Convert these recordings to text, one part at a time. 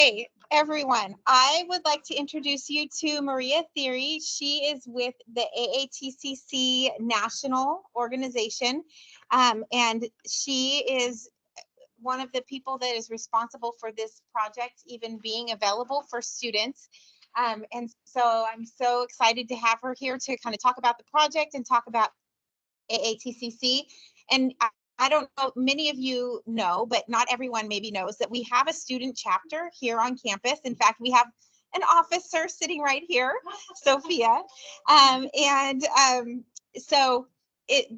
Hey, everyone. I would like to introduce you to Maria Theory. She is with the AATCC National Organization, and she is one of the people that is responsible for this project even being available for students. And so I'm so excited to have her here to kind of talk about the project and talk about AATCC. And I don't know, many of you know, but not everyone maybe knows that we have a student chapter here on campus. In fact, we have an officer sitting right here, Sophia. So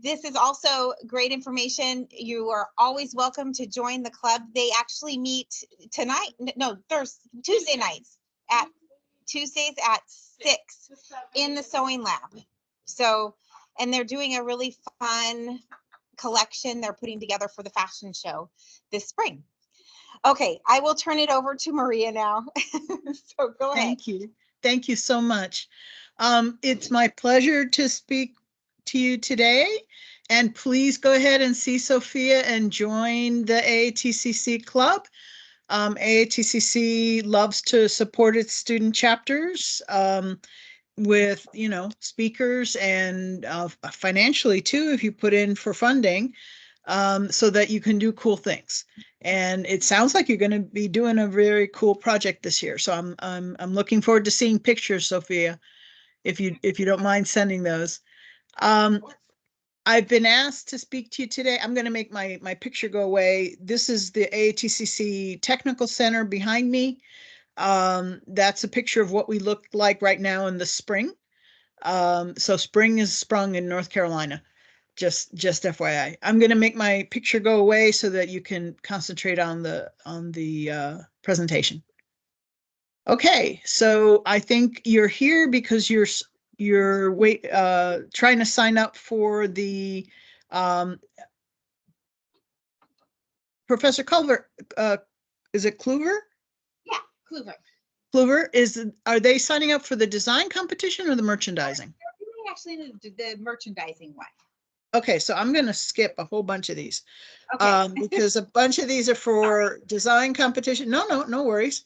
this is also great information. You are always welcome to join the club. They actually meet tonight, no, Tuesdays at 6 in the sewing lab. So, and they're doing a really fun collection they're putting together for the fashion show this spring. Okay, I will turn it over to Maria now. So go ahead. Thank you. Thank you so much. It's my pleasure to speak to you today. And please go ahead and see Sophia and join the AATCC club. AATCC loves to support its student chapters with, speakers and financially too, if you put in for funding, so that you can do cool things. And it sounds like you're going to be doing a very cool project this year. So I'm looking forward to seeing pictures, Sophia, if you don't mind sending those. I've been asked to speak to you today. I'm going to make my picture go away. This is the AATCC Technical Center behind me. That's a picture of what we look like right now in the spring. So spring is sprung in North Carolina. Just FYI. I'm going to make my picture go away so that you can concentrate on the presentation. Okay, so I think you're here because you're trying to sign up for the Professor Culver. Is it Kluver? Yeah, Kluver. Kluver, are they signing up for the design competition or the merchandising? They're doing actually the merchandising one. Okay, so I'm going to skip a whole bunch of these, okay. Because a bunch of these are for design competition. No worries.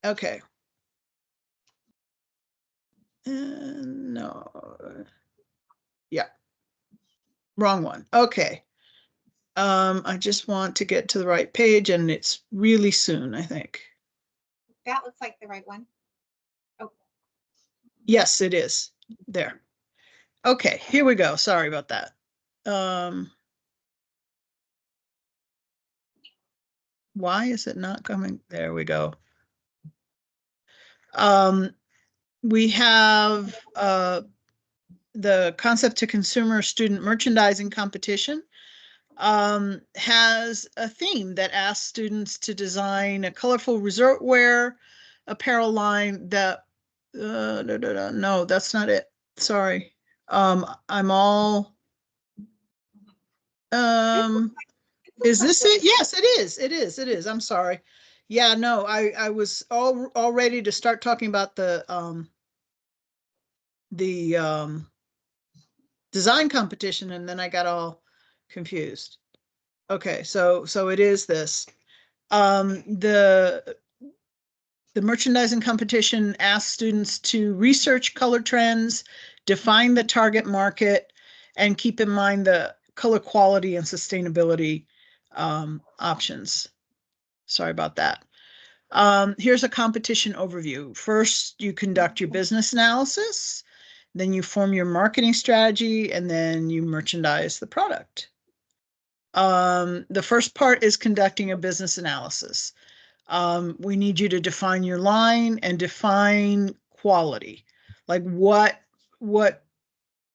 Okay. No. Yeah. Wrong one. Okay. I just want to get to the right page, and it's really soon, I think. That looks like the right one. Oh. Yes, it is. There. Okay, here we go. Sorry about that. Why is it not coming? There we go. We have the Concept to Consumer Student Merchandising Competition. Has a theme that asks students to design a colorful resort wear apparel line that no, that's not it. Sorry. I'm all is this it? Yes, it is. It is. I'm sorry. Yeah, no, I was all ready to start talking about the design competition, and then I got all confused. Okay, so it is this. The merchandising competition asks students to research color trends, define the target market, and keep in mind the color quality and sustainability options. Sorry about that. Here's a competition overview. First, you conduct your business analysis, then you form your marketing strategy, and then you merchandise the product. The first part is conducting a business analysis. We need you to define your line and define quality. Like what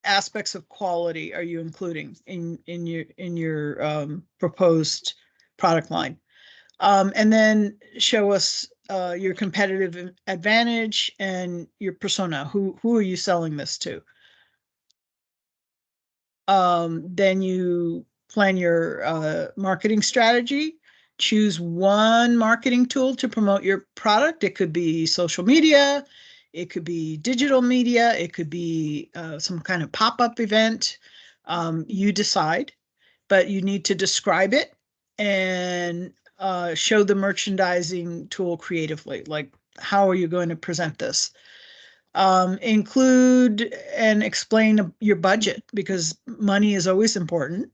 aspects of quality are you including in your proposed product line? And then show us your competitive advantage and your persona. Who are you selling this to? Then you plan your marketing strategy. Choose one marketing tool to promote your product. It could be social media, it could be digital media, it could be some kind of pop-up event. You decide. but you need to describe it and show the merchandising tool creatively. Like, how are you going to present this? Include and explain your budget, because money is always important.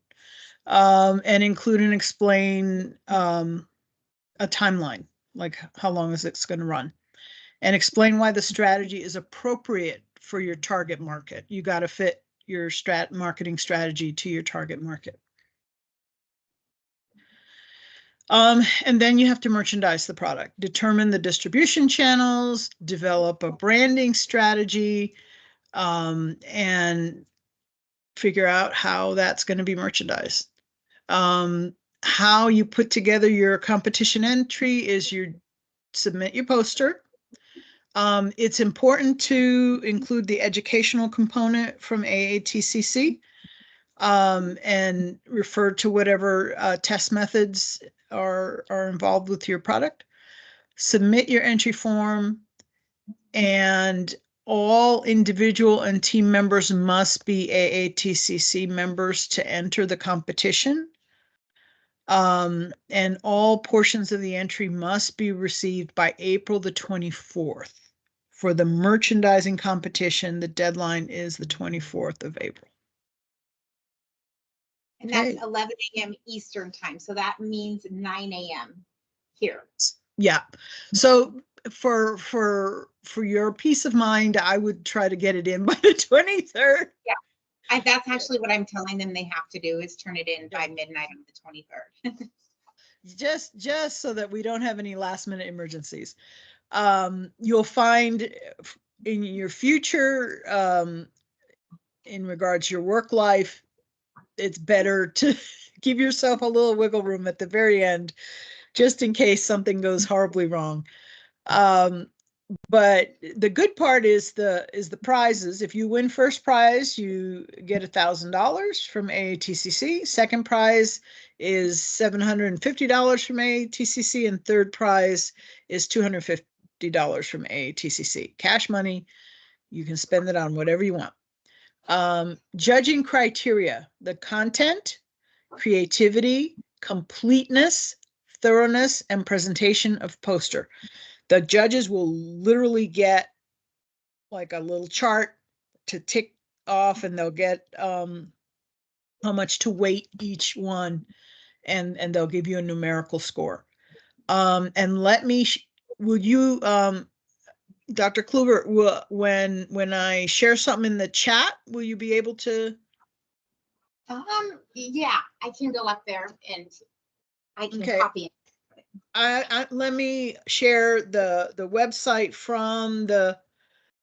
And include and explain a timeline, like how long is it's going to run, and explain why the strategy is appropriate for your target market. You got to fit your marketing strategy to your target market. And then you have to merchandise the product, determine the distribution channels, develop a branding strategy, and figure out how that's going to be merchandised. How you put together your competition entry is you submit your poster. It's important to include the educational component from AATCC, and refer to whatever test methods are involved with your product. Submit your entry form, and all individual and team members must be AATCC members to enter the competition. And all portions of the entry must be received by April the 24th. For the merchandising competition, the deadline is the 24th of April. And that's 11 a.m. Eastern time. So that means 9 a.m. here. Yeah. So for your peace of mind, I would try to get it in by the 23rd. Yeah. That's actually what I'm telling them they have to do, is turn it in by midnight on the 23rd. just so that we don't have any last minute emergencies. You'll find in your future, in regards to your work life, it's better to give yourself a little wiggle room at the very end, just in case something goes horribly wrong. But the good part is the prizes. If you win first prize, you get $1,000 from AATCC. Second prize is $750 from AATCC, and third prize is $250 from AATCC. Cash money. You can spend it on whatever you want. Judging criteria: the content, creativity, completeness, thoroughness, and presentation of poster. The judges will literally get like a little chart to tick off, and they'll get how much to weight each one, and they'll give you a numerical score. And would you, Dr. Kluger, when I share something in the chat, will you be able to? Yeah, I can go up there and I can copy it. Let me share the website from the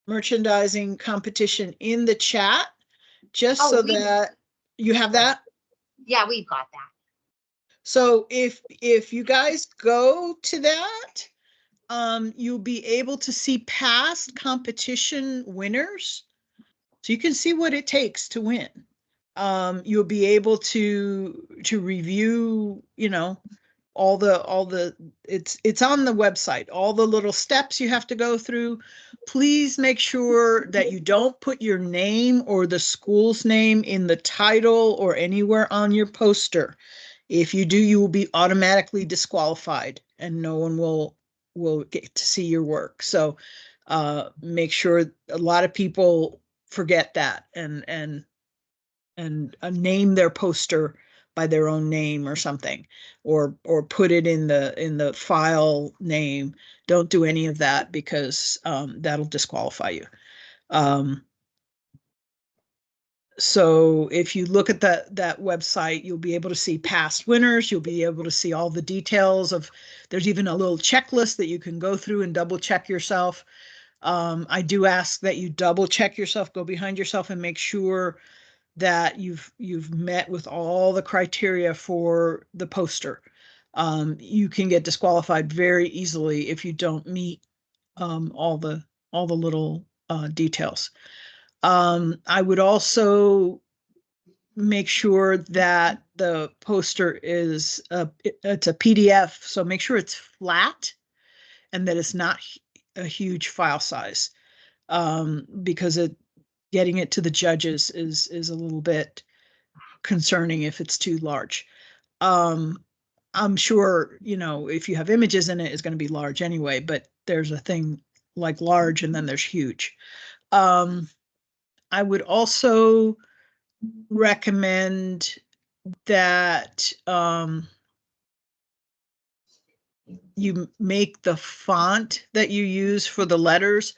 merchandising competition in the chat, just so that you have that. Yeah, we've got that. So if you guys go to that, you'll be able to see past competition winners, so you can see what it takes to win. You'll be able to review, all the it's on the website, all the little steps you have to go through. Please make sure that you don't put your name or the school's name in the title or anywhere on your poster. If you do, you will be automatically disqualified, and no one will get to see your work. So make sure. A lot of people forget that and name their poster by their own name or something, or put it in the file name. Don't do any of that, because that'll disqualify you. So if you look at that website, you'll be able to see past winners. You'll be able to see all the details of. There's even a little checklist that you can go through and double check yourself. I do ask that you double check yourself, go behind yourself, and make sure that you've met with all the criteria for the poster. You can get disqualified very easily if you don't meet all the little details. I would also make sure that the poster it's a PDF, so make sure it's flat and that it's not a huge file size, because getting it to the judges is a little bit concerning if it's too large. I'm sure, you know, if you have images in it, it's going to be large anyway, but there's a thing like large and then there's huge. I would also recommend that you make the font that you use for the letters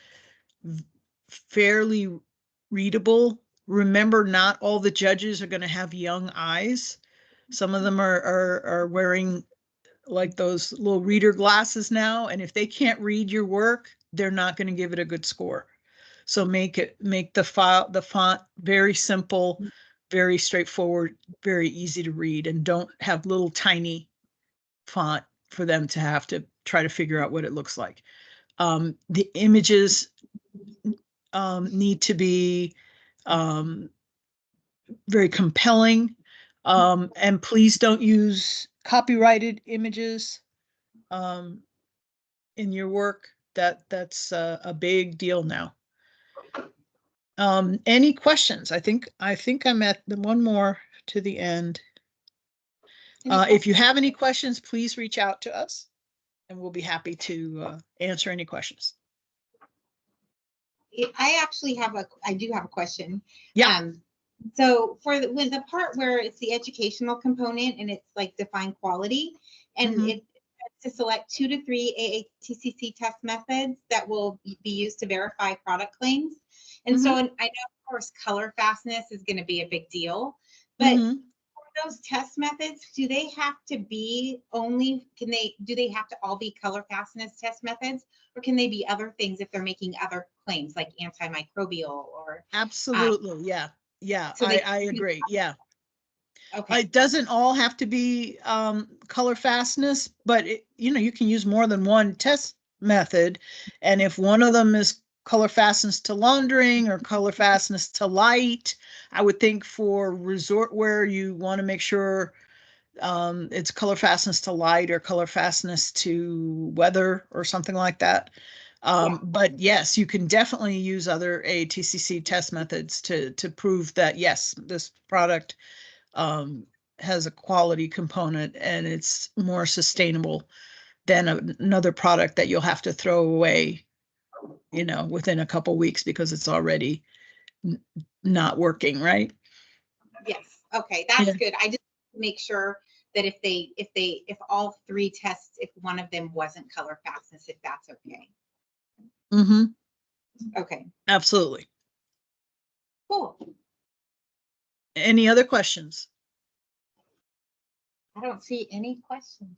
fairly readable. Remember, not all the judges are going to have young eyes. Some of them are wearing like those little reader glasses now, and if they can't read your work, they're not going to give it a good score. So make the font very simple, very straightforward, very easy to read, and don't have little tiny font for them to have to try to figure out what it looks like. The images need to be very compelling, and please don't use copyrighted images in your work. That's a big deal now. Any questions? I think I'm at the one more to the end. If you have any questions, please reach out to us and we'll be happy to answer any questions. I do have a question. Yeah. So with the part where it's the educational component and it's like define quality, and it's to select 2 to 3 AATCC test methods that will be used to verify product claims. And so, and I know, of course, color fastness is going to be a big deal, but for those test methods, do they have to be do they have to all be color fastness test methods, or can they be other things if they're making other claims like antimicrobial or? Absolutely. Yeah. So I agree. Yeah. Okay. It doesn't all have to be color fastness, but you can use more than one test method. And if one of them is color fastness to laundering or color fastness to light, I would think for resort wear, you want to make sure it's color fastness to light or color fastness to weather or something like that. But yes, you can definitely use other AATCC test methods to prove that, yes, this product has a quality component and it's more sustainable than another product that you'll have to throw away, within a couple weeks because it's already not working, right? Yes. Okay, that's good. I just make sure that if all 3 tests, if one of them wasn't color fastness, if that's okay. Okay. Absolutely. Cool. Any other questions? I don't see any questions.